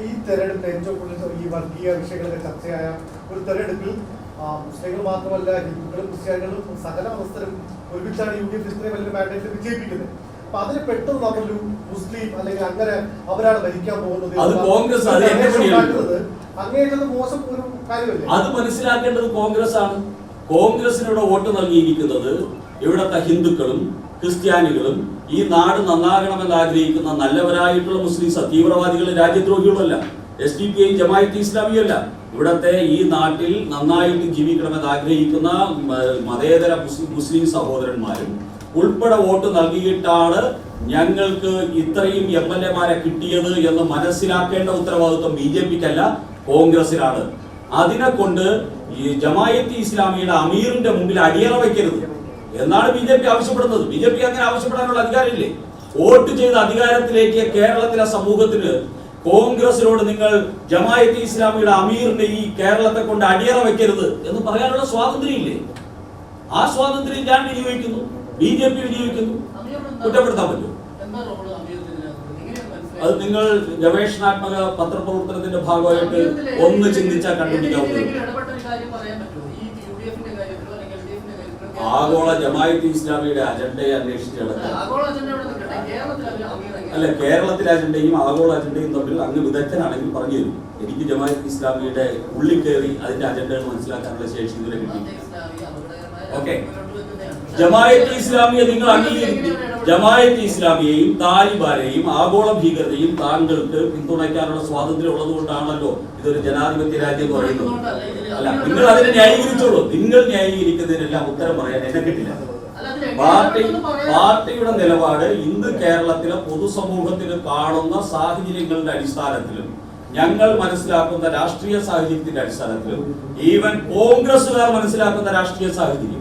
ഈ തെരഞ്ഞെടുപ്പിൽ ഏറ്റവും കൂടുതൽ ഈ വർഗീയ വിഷയങ്ങളൊക്കെ ചർച്ചയായ ഒരു തെരഞ്ഞെടുപ്പിൽ മുസ്ലിങ്ങൾ മാത്രമല്ല ഹിന്ദുക്കളും ക്രിസ്ത്യാനികളും സകല മതസ്ഥരും ഒരുമിച്ചാണ് UDF ഇത്രയും വലിയ മാൻഡേറ്റ് വിജയിപ്പിക്കുന്നത്. അപ്പൊ അതിന് പെട്ടെന്ന് നമ്മളൊരു മുസ്ലിം അല്ലെങ്കിൽ അങ്ങനെ അവരാണ് ഭരിക്കാൻ പോകുന്നത് അങ്ങേറ്റത് മോശം ഒരു കാര്യമല്ലേ? അത് മനസ്സിലാക്കേണ്ടത് കോൺഗ്രസ് ആണ്. കോൺഗ്രസിനിവിടെ വോട്ട് നൽകിയിരിക്കുന്നത് ഇവിടത്തെ ഹിന്ദുക്കളും ക്രിസ്ത്യാനികളും ഈ നാട് നന്നാകണമെന്ന് ആഗ്രഹിക്കുന്ന നല്ലവരായിട്ടുള്ള മുസ്ലിം തീവ്രവാദികളും രാജ്യദ്രോഹികളുമല്ല. SDP ജമാഅത്ത് ഇസ്ലാമിയല്ല. ഇവിടത്തെ ഈ നാട്ടിൽ നന്നായിട്ട് ജീവിക്കണമെന്ന് ആഗ്രഹിക്കുന്ന മതേതര മുസ്ലിം സഹോദരന്മാരും ഉൾപ്പെടെ വോട്ട് നൽകിയിട്ടാണ് ഞങ്ങൾക്ക് ഇത്രയും MLA-മാരെ കിട്ടിയത് എന്ന് മനസ്സിലാക്കേണ്ട ഉത്തരവാദിത്വം BJPക്കല്ല, കോൺഗ്രസിനാണ്. അതിനെ കൊണ്ട് ഈ ജമാഅത്ത് ഇസ്ലാമിയുടെ അമീറിന്റെ മുമ്പിൽ അടിയറ വയ്ക്കരുത് എന്നാണ് BJP ആവശ്യപ്പെടുന്നത്. BJP അങ്ങനെ ആവശ്യപ്പെടാനുള്ള അധികാരമില്ലേ? വോട്ട് ചെയ്ത അധികാരത്തിലേക്ക് കേരളത്തിലെ സമൂഹത്തിന് കോൺഗ്രസിനോട് നിങ്ങൾ ജമാഅത്ത് ഇസ്ലാമിയുടെ അമീറിന്റെ ഈ കേരളത്തെ കൊണ്ട് അടിയറ വയ്ക്കരുത് എന്ന് പറയാനുള്ള സ്വാതന്ത്ര്യം ഇല്ലേ? ആ സ്വാതന്ത്ര്യം ഞാൻ വിനിയോഗിക്കുന്നു, BJP വിനിയോഗിക്കുന്നു. കുറ്റപ്പെടുത്താൻ പറ്റും? അത് നിങ്ങൾ ഗവേഷണാത്മക പത്രപ്രവർത്തനത്തിന്റെ ഭാഗമായിട്ട് ഒന്ന് ചിന്തിച്ചാൽ കണ്ടുപിടിക്കാവുന്നത്. ആഗോള ജമാഅത്ത് ഇസ്ലാമിയുടെ അജണ്ടയെ അന്വേഷിച്ച് അല്ല, കേരളത്തിലെ അജണ്ടയും ആഗോള അജണ്ടയും തമ്മിൽ അങ്ങ് വിദഗ്ധനാണെങ്കിൽ പറഞ്ഞു തരും. എനിക്ക് ജമാഅത്ത് ഇസ്ലാമിയുടെ ഉള്ളിൽ കയറി അതിന്റെ അജണ്ടകൾ മനസ്സിലാക്കാനുള്ള ശേഷി ഇതുവരെ കിട്ടി. ഓക്കെ, ജമാഅത്ത് ഇസ്ലാമിയെ നിങ്ങൾ അംഗീകരിക്കും. ജമാഅത്ത് ഇസ്ലാമിയെയും താലിബാനെയും ആഗോള ഭീകരതയും താങ്കൾക്ക് പിന്തുണയ്ക്കാനുള്ള സ്വാതന്ത്ര്യം ഉള്ളതുകൊണ്ടാണല്ലോ ഇതൊരു ജനാധിപത്യ രാജ്യം എന്ന് പറയുന്നത്. അല്ല, നിങ്ങൾ അതിനെ ന്യായീകരിച്ചോളൂ. നിങ്ങൾ ന്യായീകരിക്കുന്നതിനെല്ലാം ഉത്തരം പറയാൻ എന്നെ കിട്ടില്ല. പാർട്ടിയുടെ നിലപാട് ഇന്ന് കേരളത്തിലെ പൊതുസമൂഹത്തിന് കാണുന്ന സാഹചര്യങ്ങളുടെ അടിസ്ഥാനത്തിലും ഞങ്ങൾ മനസ്സിലാക്കുന്ന രാഷ്ട്രീയ സാഹചര്യത്തിന്റെ അടിസ്ഥാനത്തിലും ഈവൻ കോൺഗ്രസുകാർ മനസ്സിലാക്കുന്ന രാഷ്ട്രീയ സാഹചര്യം,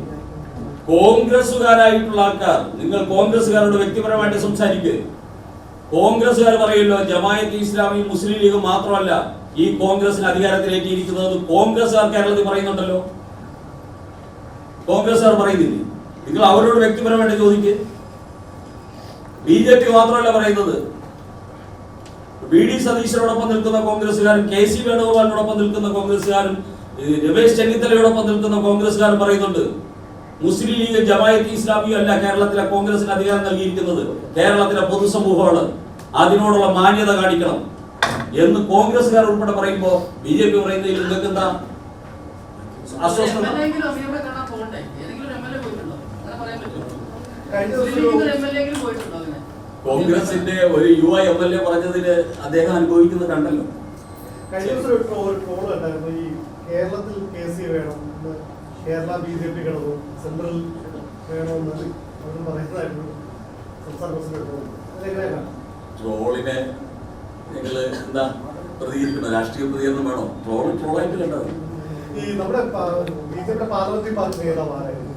കോൺഗ്രസുകാരായിട്ടുള്ള ആൾക്കാർ, നിങ്ങൾ കോൺഗ്രസുകാരോട് വ്യക്തിപരമായിട്ട് സംസാരിക്കുക. കോൺഗ്രസുകാർ പറയുമല്ലോ ജമാഅത്ത് ഇസ്ലാമി മുസ്ലിം ലീഗ് മാത്രമല്ല ഈ കോൺഗ്രസിന് അധികാരത്തിലേറ്റിയിരിക്കുന്നത്. കോൺഗ്രസുകാർ കേരളത്തിൽ പറയുന്നുണ്ടല്ലോ, കോൺഗ്രസുകാർ പറയുന്നില്ലേ? നിങ്ങൾ അവരോട് വ്യക്തിപരമായിട്ട് ചോദിക്കുക. BJP മാത്രമല്ല പറയുന്നത്. VD സതീശനോടൊപ്പം നിൽക്കുന്ന കോൺഗ്രസുകാരും KC വേണുഗോപാലിനോടൊപ്പം നിൽക്കുന്ന കോൺഗ്രസുകാരും രമേശ് ചെന്നിത്തലയോടൊപ്പം നിൽക്കുന്ന കോൺഗ്രസുകാരും പറയുന്നുണ്ട് മുസ്ലിം ലീഗ് ജമാഅത്ത് ഇസ്ലാമിയും അല്ല കേരളത്തിലെ കോൺഗ്രസിന് അധികാരം നൽകിയിരിക്കുന്നത്, കേരളത്തിലെ പൊതുസമൂഹമാണ്, അതിനോടുള്ള മാന്യത കാണിക്കണം എന്ന് കോൺഗ്രസുകാർ ഉൾപ്പെടെ പറയുമ്പോൾ BJP പറയുന്നതിൽ നിങ്ങൾക്ക് എന്താ ആശ്വാസം? കോൺഗ്രസിന്റെ ഒരു യുവ MLA പറഞ്ഞതിന് അദ്ദേഹം അനുഭവിക്കുന്നത് കണ്ടല്ലോ. ഈ കേരളത്തിൽ KC വേണം, കേരള BJP ഘടകവും സെൻട്രൽ വേണമെന്ന് അവർ പറയുന്നതായിരുന്നു സംസ്ഥാന പ്രസിഡന്റ്. ട്രോളിനെ നിങ്ങൾ എന്താ പ്രതികരിക്കണം? രാഷ്ട്രീയ പ്രതികരണം വേണോ? ട്രോളായിട്ട് കണ്ടത് ഈ നമ്മുടെ BJPയുടെ പാർലമെന്ററി പാർട്ടി നേതാവായിരുന്നു.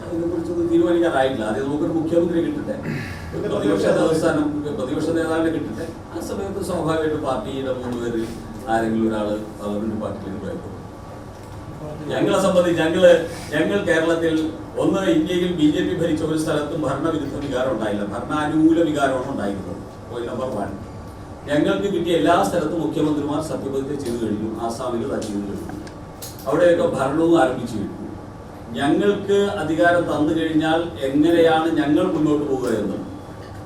അതിനെക്കുറിച്ചൊന്നും തീരുമാനിക്കാറായിട്ടില്ല. ആദ്യം നമുക്കൊരു മുഖ്യമന്ത്രി കിട്ടട്ടെ, പ്രതിപക്ഷ നേതാവിനെ കിട്ടട്ടെ. ആ സമയത്ത് സ്വാഭാവികമായിട്ട് പാർട്ടിയുടെ 3 പേരിൽ ആരെങ്കിലും ഒരാള് പാർലമെന്റ് പാർട്ടിയിൽ പോയപ്പോൾ ഞങ്ങളെ സംബന്ധിച്ച് ഞങ്ങൾ കേരളത്തിൽ ഒന്ന് ഇന്ത്യയിൽ BJP ഭരിച്ച ഒരു സ്ഥലത്തും ഭരണവിരുദ്ധ വികാരം ഉണ്ടായില്ല, ഭരണാനുകൂല വികാരമാണ് ഉണ്ടായിരുന്നത്. Point number 1. ഞങ്ങൾക്ക് കിട്ടിയ എല്ലാ സ്ഥലത്തും മുഖ്യമന്ത്രിമാർ സത്യപ്രതിജ്ഞ ചെയ്തു കഴിഞ്ഞു. ആസാമിൽ ചെയ്തു കഴിഞ്ഞു. അവിടെയൊക്കെ ഭരണവും ആരംഭിച്ചു കഴിഞ്ഞു. ഞങ്ങൾക്ക് അധികാരം തന്നു കഴിഞ്ഞാൽ എങ്ങനെയാണ് ഞങ്ങൾ മുന്നോട്ട് പോകുക എന്ന്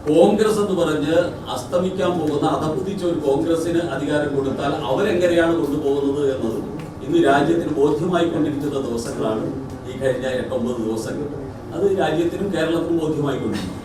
കോൺഗ്രസ് എന്ന് പറഞ്ഞ് അസ്തമിക്കാൻ പോകുന്ന അധപതിച്ച ഒരു കോൺഗ്രസിന് അധികാരം കൊടുത്താൽ അവരെങ്ങനെയാണ് കൊണ്ടുപോകുന്നത് എന്നത് ഇന്ന് രാജ്യത്തിന് ബോധ്യമായിക്കൊണ്ടിരിക്കുന്ന ദിവസങ്ങളാണ് ഈ കഴിഞ്ഞ 8-9 ദിവസങ്ങൾ. അത് രാജ്യത്തിനും കേരളത്തിനും ബോധ്യമായിക്കൊണ്ടിരിക്കും.